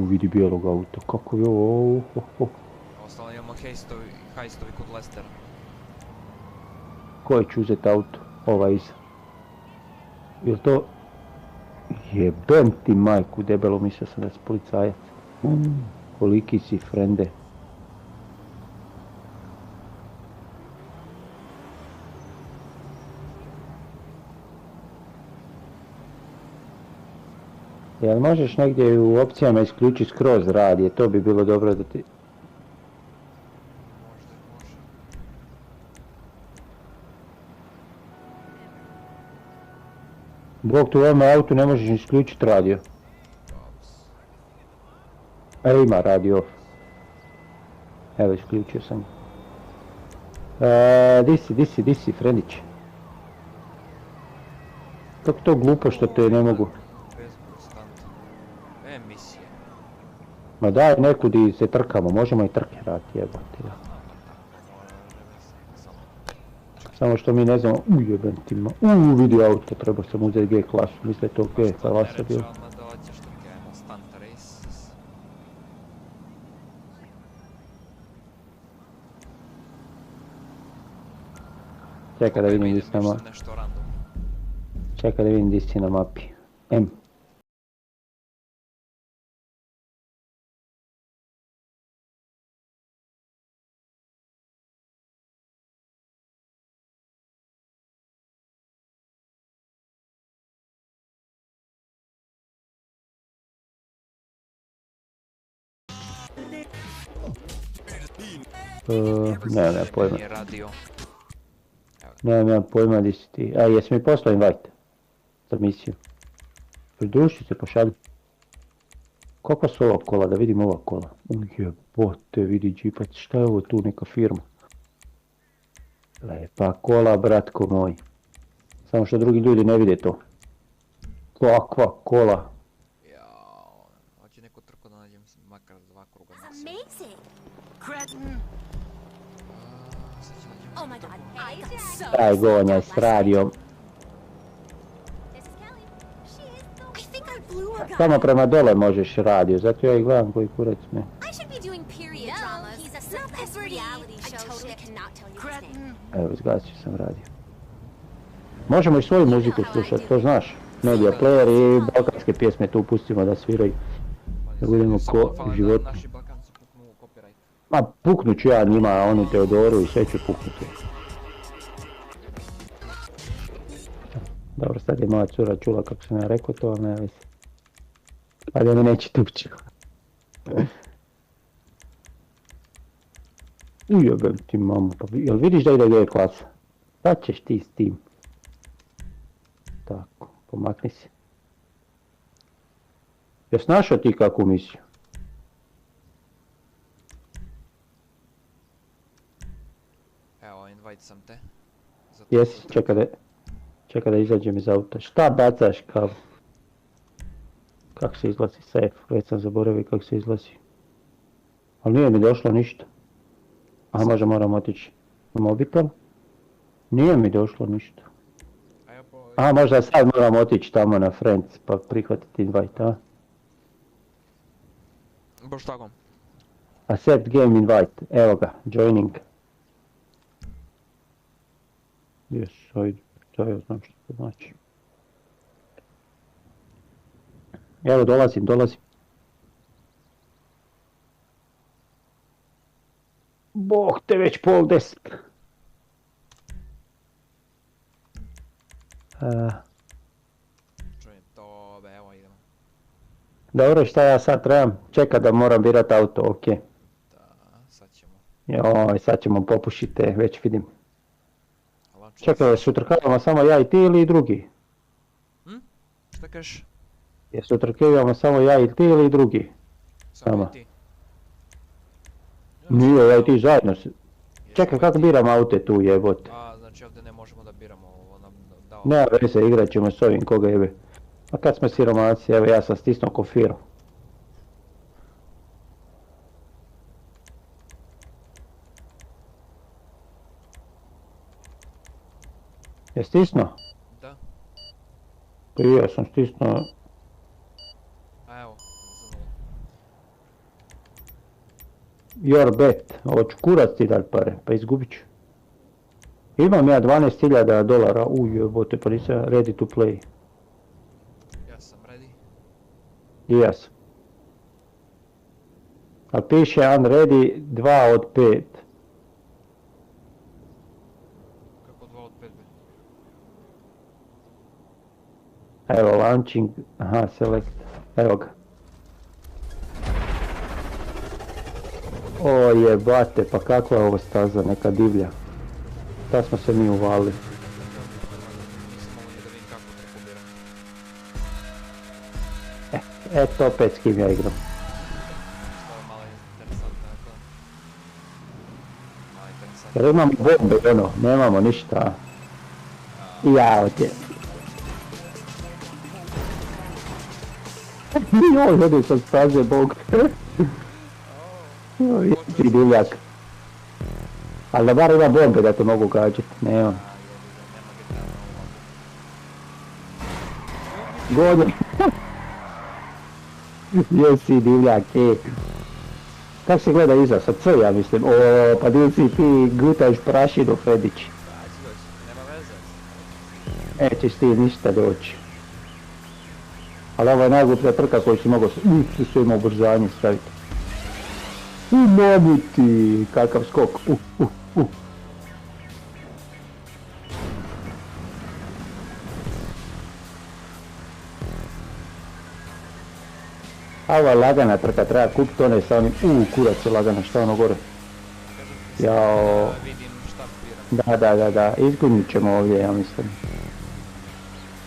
Vidi bijelog auta, kako je ovo, Ostalo imamo hajstovi kod Lestera. Ko će uzeti auto? Ova iza. Jel to... Jebem ti majku, debelo, mislio sam da si policajac. Koliki si, frende. Jel možeš negdje u opcijama isključiti skroz radije, to bi bilo dobro da ti... Možda. Bog, tu u ovome autu ne možeš isključiti radio. Ima radio. Evo, isključio sam. Di si, Frendić? Kako to glupo što te ne mogu? Emisije. Ma daj neku di se trkamo, možemo i trke raditi, jebati. Samo što mi ne znamo, jebem ti ma, vidi auto, trebao sam uzeti G klasu, misle to G klasa bilo. Čekaj da vidim gdje si na mapi. Čekaj da vidim gdje si na mapi. M. Nemam pojma. Nemam pojma gdje si ti. A jesi mi poslao invite? Za misiju. Pridruži se, pošalji. Kakva su ova kola, da vidim ova kola. Jebote, vidi džipac, šta je ovo tu, neka firma? Lepa kola, bratko moj. Samo što drugi ljudi ne vide to. Kakva kola. Jao, hoće neku trku da nađem makar 2 kruga. Oh my god, I got so Daj gonjaj s radijom. This is Kelly. She is the... I think I blew a guy. Samo prema dole možeš radio, zato ja i gledam koji kurac me. I should be doing period dramas. He's a celebrity. Reality show. I totally cannot tell you his name. Evo, izgasio sam radio. Možemo i svoju muziku slušati, to znaš. Media player i balkanske pjesme tu pustimo da sviraju. Da budemo ko život. Naši Balkanci puknu copyright. Ma puknut ću ja njima, oni Teodoru i sve ću puknuti. Dobro, sad je moja cura čula kako sam ja rekao to, ali ne vezi. Pa da me neće tući. Jebem ti mamu, pa jel vidiš da ide G klasa? Sad ćeš ti s tim. Tako, pomakni se. Jes našao ti kakvu misiju? Evo, invite sam te. Jesi, čekaj da izađem iz auta. Šta bacaš kao? Kako se izlazi safe? Već sam zaboravio kako se izlazi. Ali nije mi došlo ništa. A možda moram otići na mobitel? Nije mi došlo ništa. A možda sad moram otići tamo na Friends pa prihvatiti invite, a? Baš tako. Accept game invite, evo ga, joining. Yes, ajde, to ja znam što to znači. Evo dolazim. Bog te već 9:30. Čujem to, evo idemo. Dobro, šta ja sad trebam? Čekaj da moram birat auto, ok. Da, sad ćemo. Joj, sad ćemo popušiti, već vidim. Čekaj, jesu trkavamo samo ja i ti ili i drugi? Šta kažeš? Jesu trkavamo samo ja i ti ili i drugi? Samo i ti. Nije, ja i ti zajedno se... Čekaj, kako biramo aute tu jebote? A, znači ovdje ne možemo da biramo ovo nam dao. Nema veze, igrat ćemo s ovim koga jebe. A kad smo siromaci, evo ja sam stisnuo kofiru. Je stisnuo? Da. Pa i ja sam stisnuo. A evo, za nulu. Your bet, ovo ću kurac ti dat pare, pa izgubit ću. Imam ja $12,000, ujebote, pa nisam ready to play. Ja sam ready. I ja sam. A piše unready 2 od 5. Kako 2 od 5 bi? Evo launching, aha select, evo ga. O jebate, pa kakva je ovo staza, neka divlja. Ta smo se mi uvalili. Nisam mogu ni da vidim kako to pobiram. Eto opet s kim ja igram. Što je malo interesantno, ako? Malo interesantno. Jer imamo bombe, ono, nemamo ništa. Ja ovdje. Joj, hodim sam staze, bog. Joj, ti divljak. Ali da bar ima bombe da te mogu gađati, nema. Godin. Jesi divljak, Kako se gleda iza, sa C ja mislim. O, pa di si ti gutaš prašinu, Fedić. Nema veze. Nećeš ti ništa doći. Ali ovo je najgluplja trka koju si mogao sve ima ubrzanje staviti. Mogu ti, kakav skok, A ova lagana trka, treba kupiti one sa onim, kurac je lagana, šta ono gore? Jao, Vidim šta biram. da, izgunit ćemo ovdje, ja mislim.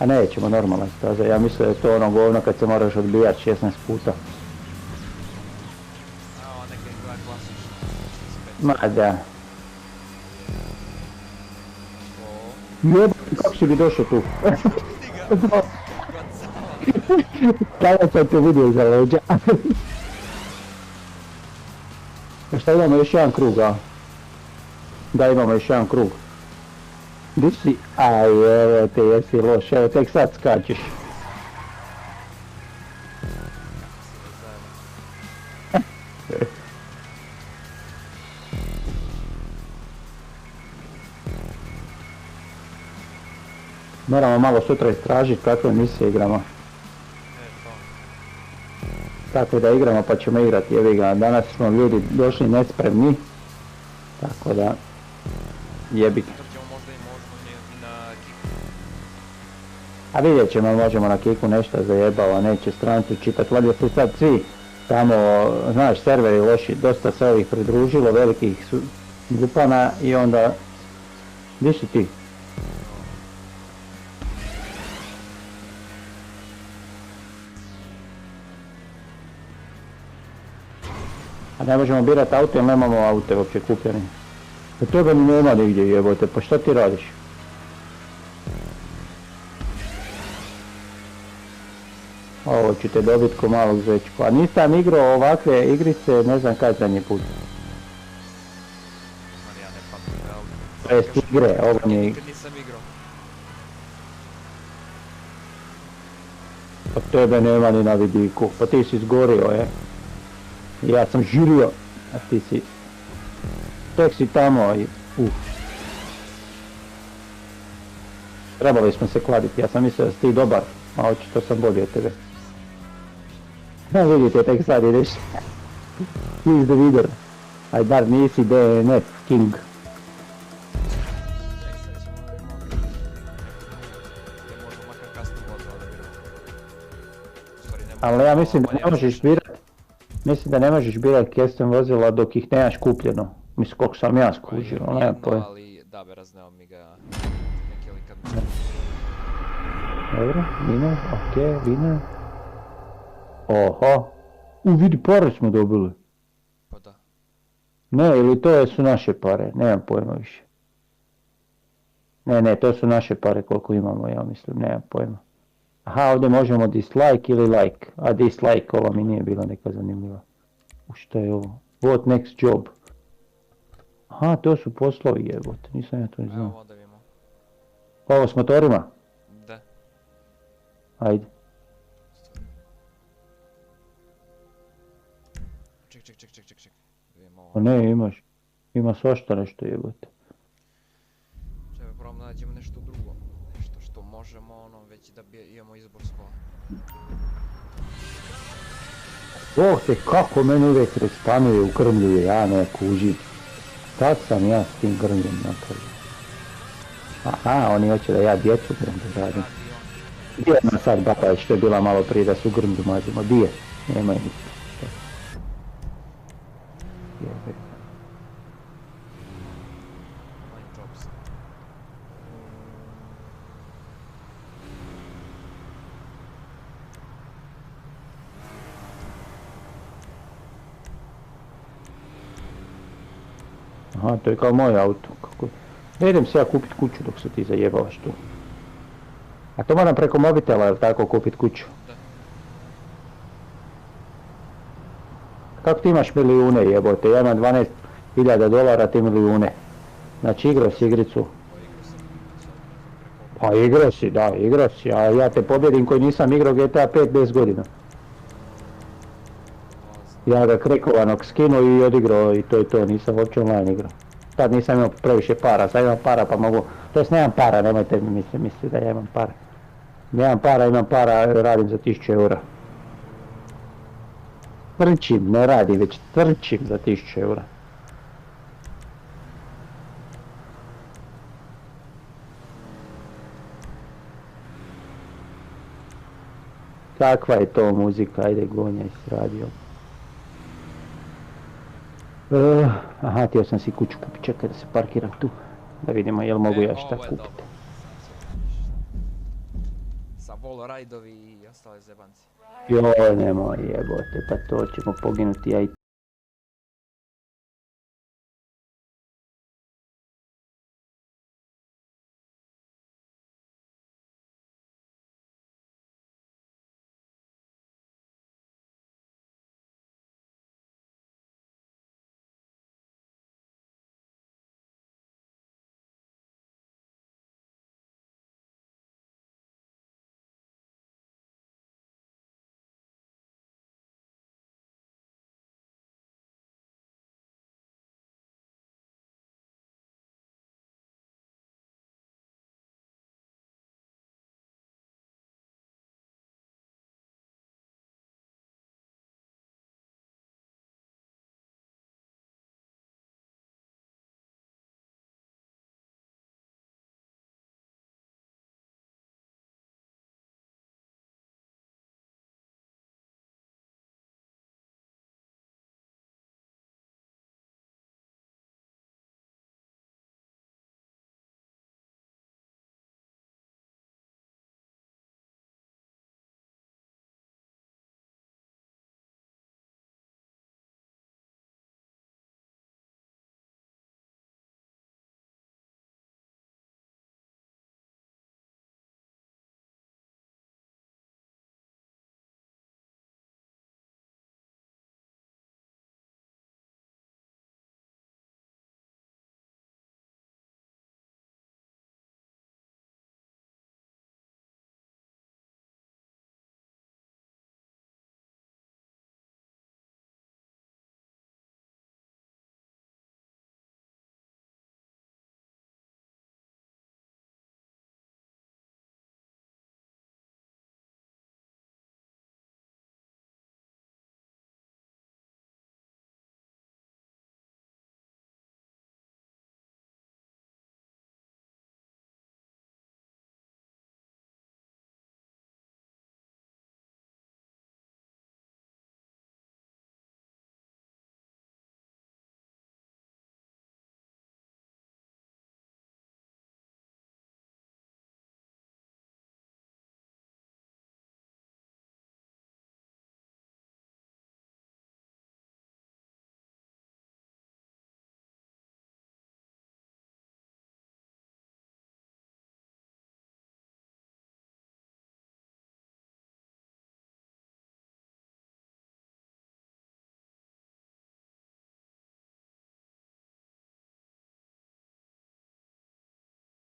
A nećemo, normalna staza, ja mislim da je to ono govno kad se moraš odbijati 16 puta. A ovo neka izgleda klasično. Ma da. Jebati, kako si mi došao tu? Kada sam te vidio za leđa. Šta imamo još jedan krug, a? Da, imamo još jedan krug. Di si? Aj, evo te, jesi loš, evo tek sad skačeš. Moramo malo sutra istražiti kakve misije igramo. Tako da igramo pa ćemo igrati, jevi ga, danas smo ljudi došli nespremni. Tako da, jebi ga. Sutra ćemo možda i na kiku. A vidjet ćemo, možemo na kiku nešto zajebava, neće strancu čitati, valjda su sad svi tamo, znaš, serveri loši, dosta se ovih pridružilo, velikih su gupana i onda, gdje si ti? A ne možemo birati auto jer nemamo aute uopće kupljeni. A toga mi nema nigdje jebote, pa šta ti radiš? Ovo ću te dobiti ko malog zečku. A nisam igrao ovakve igrice, ne znam kad zadnji put. Ja ne pamtim, To jest igre, ovo nije nikad nisam igrao. Pa tebe nema ni na vidiku, pa ti si izgorio, Ja sam žirio, a ti si... Tek si tamo i... Trebali smo se kladiti, ja sam mislio da si ti dobar, a očito sam bolji od tebe. Vidite, tek sad ideš. He's the leader. Aj bar nisi DNF king. Ali ja mislim da ne možeš birat. Mislim da ne možeš birat custom vozila dok ih nemaš kupljeno. Mislim koliko sam ja skužio, nema pojma. Da, be razneo mi ga neki ili kad mi Dobro, winner, okej, winner. Oho. Vidi, pare smo dobili. pa da. Ne, ili to su naše pare, nemam pojma više. Ne, to su naše pare koliko imamo, ja mislim, nemam pojma. Aha, ovdje možemo dislike ili like, a dislike ova mi nije bila neka zanimljiva. Šta je ovo? What next job? Aha, to su poslovi jebote, nisam ja to ni znao. Evo onda vidimo. Ovo s motorima? Da. Ajde. Ček. Vidimo ovo. Pa ne, ima svašta nešto jebote. Treba probam da nađemo nešto drugo. Nešto što možemo, ono, već da imamo izbor skola. Oh te, kako meni uvijek respanuje, ukrmljuje, ja ne kužim. Šta sam ja s tim grmljem napravio? Aha, oni hoće da ja djecu grmlju radim. Gdje je ona sad baba što je bila malo prije da su grmlju mazimo? Di je? Nema je ništa. Online jobs. Aha, to je kao moj auto. Kako... Ne idem se ja kupit kuću dok se ti zajebavaš tu. A to moram preko mobitela, jel tako, kupit kuću? Da. Kako ti imaš milijune jebote? Ja imam $12,000, ti milijune. Znači igrao si igricu. Pa igrao si, da, igrao si, a ja te pobjedim koji nisam igrao GTA 5 10 godina. Ja ga krekovanog skinuo i odigrao i to je to, nisam uopće online igrao. Sad nisam imao previše para, sad imam para pa mogu, to jest nemam para, nemojte mi misliti da ja imam para. Imam para, radim za 1000 eura. Trčim, ne radim, već trčim za 1000 eura. Kakva je to muzika, ajde gonjaj s radijom. Aha, htio sam si kuću kupit, čekaj da se parkiram tu. Da vidimo jel mogu ja šta kupiti. Sa wall ride-ovi i ostale zebanci. Joj, nemoj jebote, pa to ćemo poginuti ja i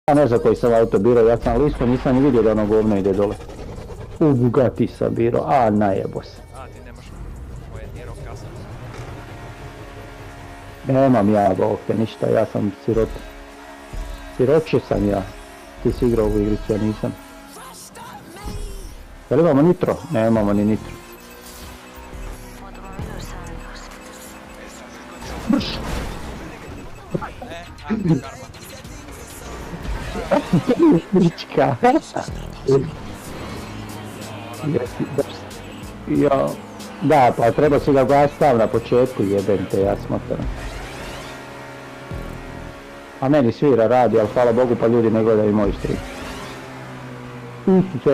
Ja ne znam koji sam auto birao, ja sam listo, nisam ni vidio da ono govno ide dole. U Bugatti sam birao, a najebo se. A, ti nemaš moje Niro kasno. Nemam ja, bog te, ništa, ja sam sirot. Siroče sam ja. Ti si igrao u igricu, ja nisam. Jel imamo nitro? Nemamo ni nitro. Karma. Frička. Ja, da, pa treba si ga gas stav na početku, jebem te, ja smatram. A meni svira radi, ali hvala Bogu pa ljudi ne gledaju moj stream.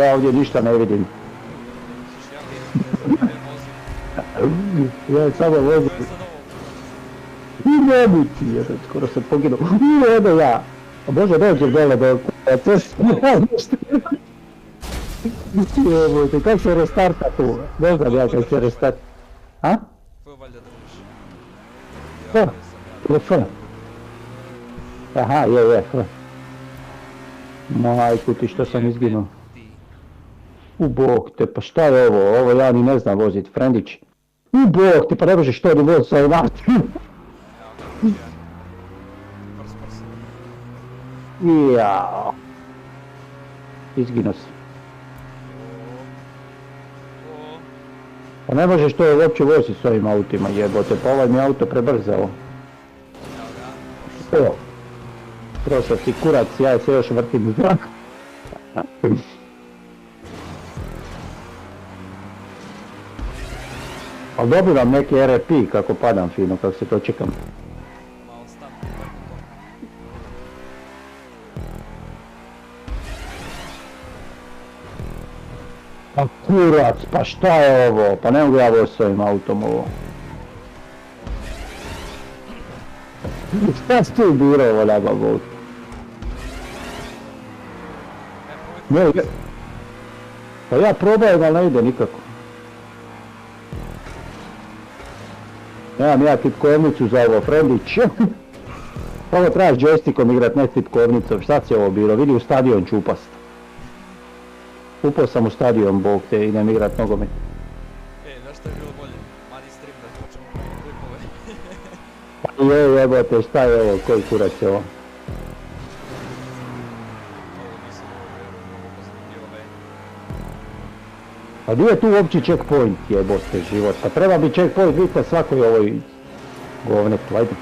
Ja ovdje ništa ne vidim. Ja samo vozim. I nebici, jedan, skoro sam poginuo. I edo ja. A Bože, dođem dole do ceste. Jebojte, kako se restarta tu? Ne znam ja kako se restarta. A? Koju valjda držiš? Ko? Telefon. Aha, je. Majku ti što sam izginuo. U bog te, pa šta je ovo? Ovo ja ni ne znam vozit, Frendić. U bog te, pa ne možeš to ni vozit sa ovim autom. Jao. Izginuo si. Pa ne možeš to uopće voziti s ovim autima, jebote, pa ovaj mi auto prebrzao. Evo. Prošao si kurac, ja se još vrtim u zrak. Ali dobivam neki RP kako padam fino, kako se to čekam. Malo stan. Pa kurac, pa šta je ovo? Pa ne mogu ja voziti s ovim autom ovo. Šta si tu birao ovo laba vod? Ne, pa ja probajem, ali ne ide nikako. Nemam ja tipkovnicu za ovo, Frendić. Ovo trebaš joystickom igrat, ne tipkovnicom. Šta si ovo bilo? Vidi u stadion ću upast. Upao sam u stadion, bog te, idem igrat nogomet. Znaš što je bilo bolje? Mali stream da počnemo klipove. Pa jebote, šta je ovo, koji kurac je ovo? Ovo nisam Pa gdje je tu uopće checkpoint, jebote život? Pa treba bi checkpoint biti na svakoj ovoj govnetu, ajde.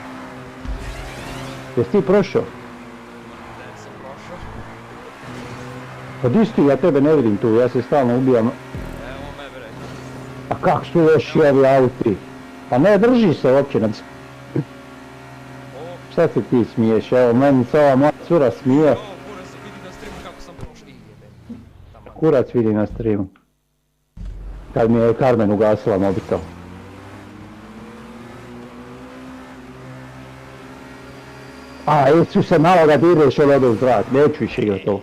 Jesi ti prošao? Ne, sam prošao. Pa di si ti, ja tebe ne vidim tu, ja se stalno ubijam. Evo me bre. A kak su još ovi auti? Pa ne drži se uopće nad... Šta se ti smiješ, evo meni se ova moja cura smije. Ovo kurac se vidi na streamu kako sam prošao. I jebem. Kurac vidi na streamu. Kad mi je Carmen ugasila mobitel. A, Isuse, malo ga direš, on ode u zrak, neću više igrat ovo.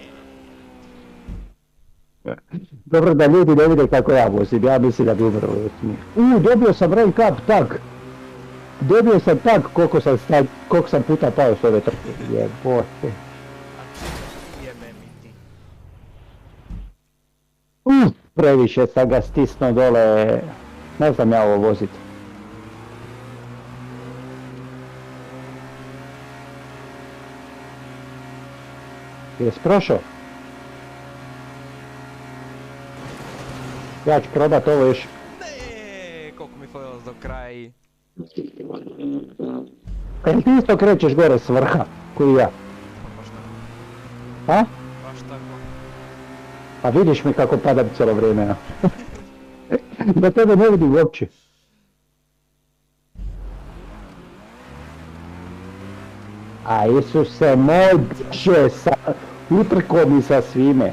Dobro da ljudi ne vide kako ja vozim, ja mislim da bi umrlo od smijeha. Dobio sam rank up tag. Dobio sam tag koliko sam puta pao s ove trke. Jebote. Jebem i ti. Previše sam ga stisnuo dole. Ne znam ja ovo vozit. Jesi prošao? Ja ću probat ovo još. Ne, koliko mi falilo do kraja i... Kad ti isto krećeš gore s vrha, koji ja. Pa baš tako. A? Baš tako. A vidiš mi kako padam cijelo vrijeme, ja. Da tebe ne vidim uopće. A Isuse moj, Bože, utrkom i sa svime.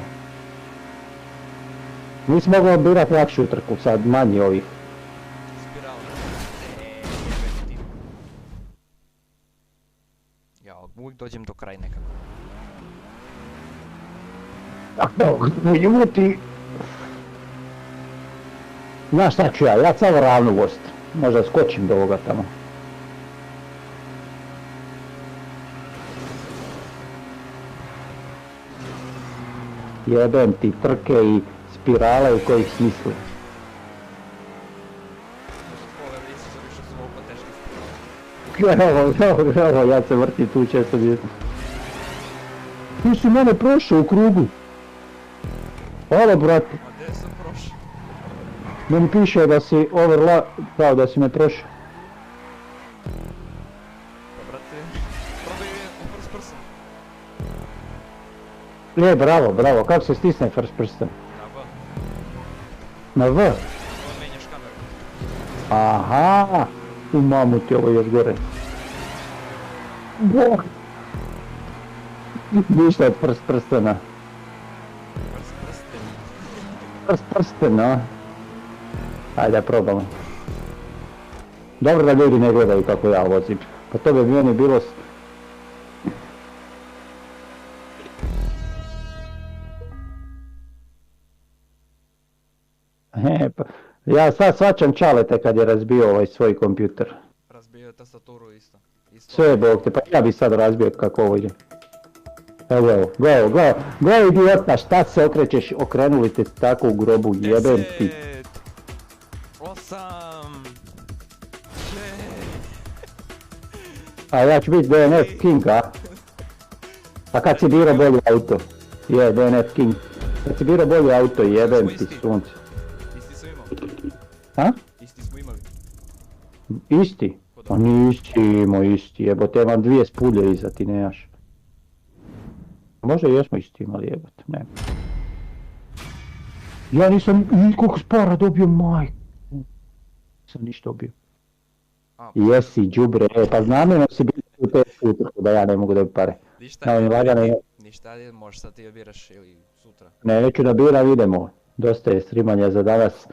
Nisi mogao birat lakšu utrku, sad manji ovih. Spirala. Jebem ti. Ja uvijek dođem do kraja nekako. Ujuti. Znaš šta ću ja samo ravno vozit. Možda skočim do ovoga tamo. Jebem ti trke i spirale u kojih smisli. Ove lice su više su opa teški spirala. Evo, ja se vrtim tu često gdje. Ti si mene prošao u krugu. Hvala, brate. A gdje sam prošao? Meni piše da si kao da si me prošao. Pa brate, probaj first person. Bravo, kako se stisne first person? Na V. Na V? Ovo menjaš kameru. Aha, u mamu ti ovo još gore. Bog. Ništa od first persona. First person, a? Ajde da probamo. Dobro da ljudi ne gledaju kako ja vozim. Pa to bi meni bilo... Pa, ja sad svačam Čalete kad je razbio ovaj svoj kompjuter. Razbio je tastaturu isto. Sve bog te, pa ja bi sad razbio kako ovo ide. Evo, gledaj idiota, šta se okrećeš, okrenuli te tako u grobu, jebem ti. 8. A ja ću biti DNF King, a? A kad si birao bolji auto? Je, DNF King. Kad si birao bolji auto, jebem ti sunce. Isti su imali. A? Isti smo imali. Isti? Pa nisi imao isti, jebote, imam dvije spulje iza, ti nemaš. Možda i jesmo isti imali, jebote, ne. Ja nisam nikog spara dobio, majko. Nisam ništa dobio. Jesi, džubre, pa namjerno si bio u 5 puta, da ja ne mogu dobiti pare. Ništa, ali možeš sad ti je biraš ili sutra. Ne, neću da biram, idemo. Dosta je streamanja za danas.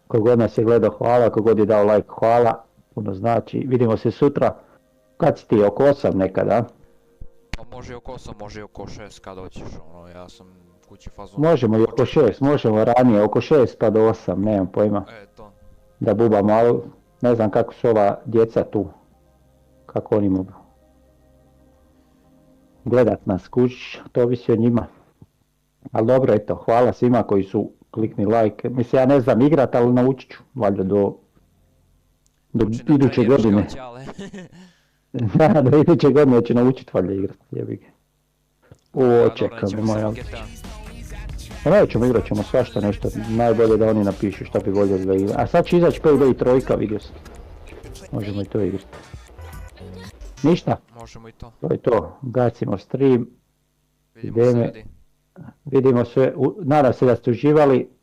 Kogod nas je gledao, hvala, kogod je dao like, hvala. Puno znači, vidimo se sutra. Kad si ti, oko 8 nekada? Pa može i oko 8, može i oko 6 kad hoćeš, ono, ja sam kući fazon. Možemo i oko 6, možemo ranije, oko 6 pa do 8, nemam pojma. To. Da bubamo, ali ne znam kako su ova djeca tu. Kako oni mogu gledat nas kuć, to ovisi o njima. Ali dobro, eto, hvala svima koji su klikni like. Mislim, ja ne znam igrat, ali naučit ću, valjda do iduće godine. Da, do iduće godine ću naučit valjda igrat, jebi ga. Čekam, moja. Nećemo, igrat ćemo svašta nešto, najbolje da oni napišu šta bi voljeli da igra. A sad će izaći PUBG i trojka, vidio sam. Možemo i to igrati. Ništa? Možemo i to. To je to, gacimo stream. Vidimo se ljudi. Vidimo se, nadam se da ste uživali.